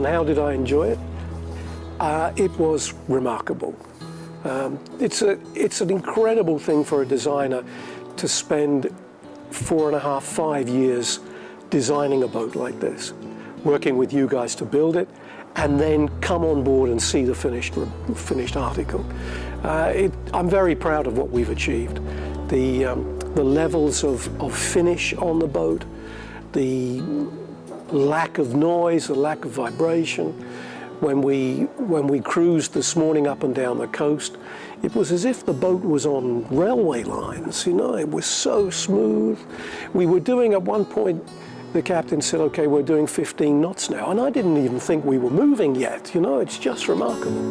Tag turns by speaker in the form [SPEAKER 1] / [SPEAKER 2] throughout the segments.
[SPEAKER 1] how did I enjoy it? It was remarkable. It's an incredible thing for a designer to spend 4.5, 5 years designing a boat like this, working with you guys to build it, and then come on board and see the finished article. I'm very proud of what we've achieved. The levels of finish on the boat, the lack of noise, the lack of vibration. When we cruised this morning up and down the coast, it was as if the boat was on railway lines, you know, it was so smooth. We were doing, at one point, the captain said, okay, we're doing 15 knots now, and I didn't even think we were moving yet, you know, it's just remarkable.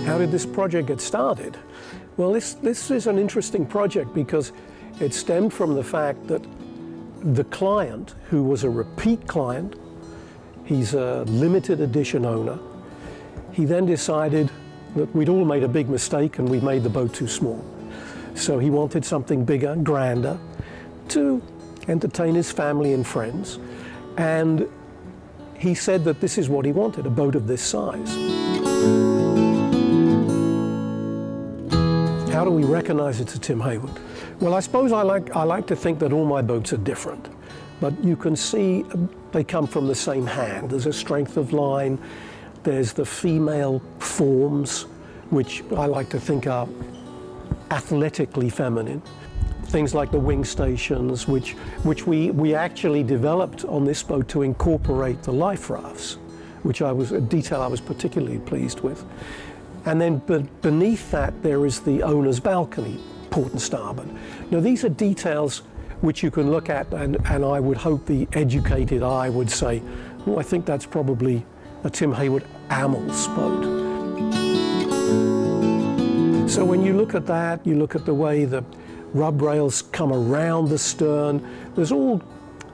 [SPEAKER 1] How did this project get started? Well, this is an interesting project because it stemmed from the fact that the client, who was a repeat client, he's a limited edition owner, he then decided that we'd all made a big mistake and we made the boat too small. So he wanted something bigger, grander, to entertain his family and friends. And he said that this is what he wanted, a boat of this size. How do we recognize it's a Tim Heywood? Well, I suppose I like to think that all my boats are different, but you can see they come from the same hand. There's a strength of line, there's the female forms, which I like to think are athletically feminine. Things like the wing stations, which we actually developed on this boat to incorporate the life rafts, which a detail I was particularly pleased with. And then beneath that, there is the owner's balcony, port and starboard. Now, these are details which you can look at, and I would hope the educated eye would say, oh, I think that's probably a Tim Heywood Amels boat. So when you look at that, you look at the way the rub rails come around the stern, there's all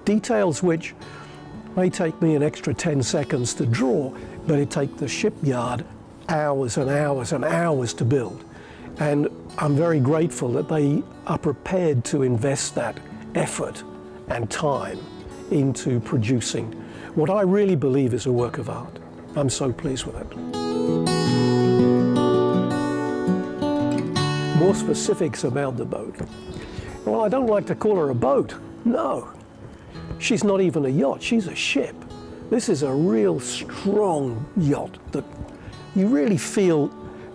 [SPEAKER 1] details which may take me an extra 10 seconds to draw, but it takes the shipyard hours and hours and hours to build. And I'm very grateful that they are prepared to invest that effort and time into producing what I really believe is a work of art. I'm so pleased with it. More specifics about the boat. Well, I don't like to call her a boat. No, she's not even a yacht, she's a ship. This is a real strong yacht that you really feel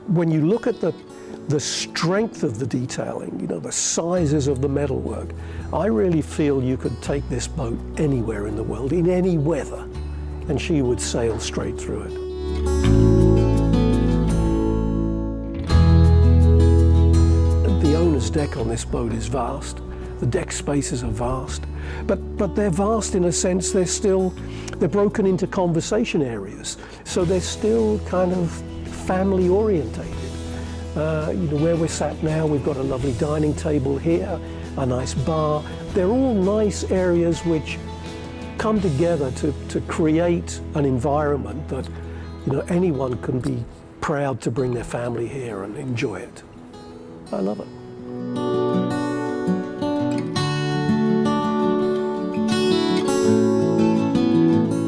[SPEAKER 1] when you look at the strength of the detailing, you know, the sizes of the metalwork. I really feel you could take this boat anywhere in the world, in any weather, and she would sail straight through it. The owner's deck on this boat is vast. The deck spaces are vast, but they're vast in a sense. They're broken into conversation areas, so they're still kind of family orientated. You know, where we're sat now, we've got a lovely dining table here, a nice bar. They're all nice areas which come together to create an environment that, you know, anyone can be proud to bring their family here and enjoy it. I love it.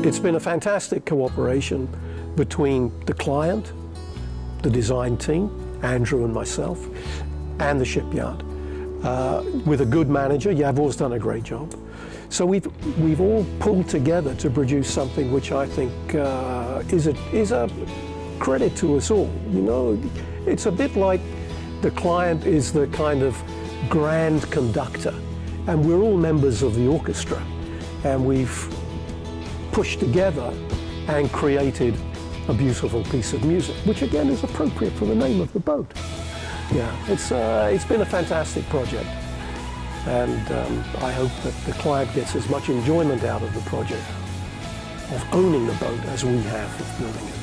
[SPEAKER 1] It's been a fantastic cooperation between the client, the design team, Andrew and myself, and the shipyard. With a good manager, Yavor's done a great job. So we've all pulled together to produce something which I think is a credit to us all. You know, it's a bit like the client is the kind of grand conductor, and we're all members of the orchestra, and we've pushed together and created a beautiful piece of music, which again is appropriate for the name of the boat. Yeah, it's been a fantastic project, and I hope that the client gets as much enjoyment out of the project of owning the boat as we have of building it.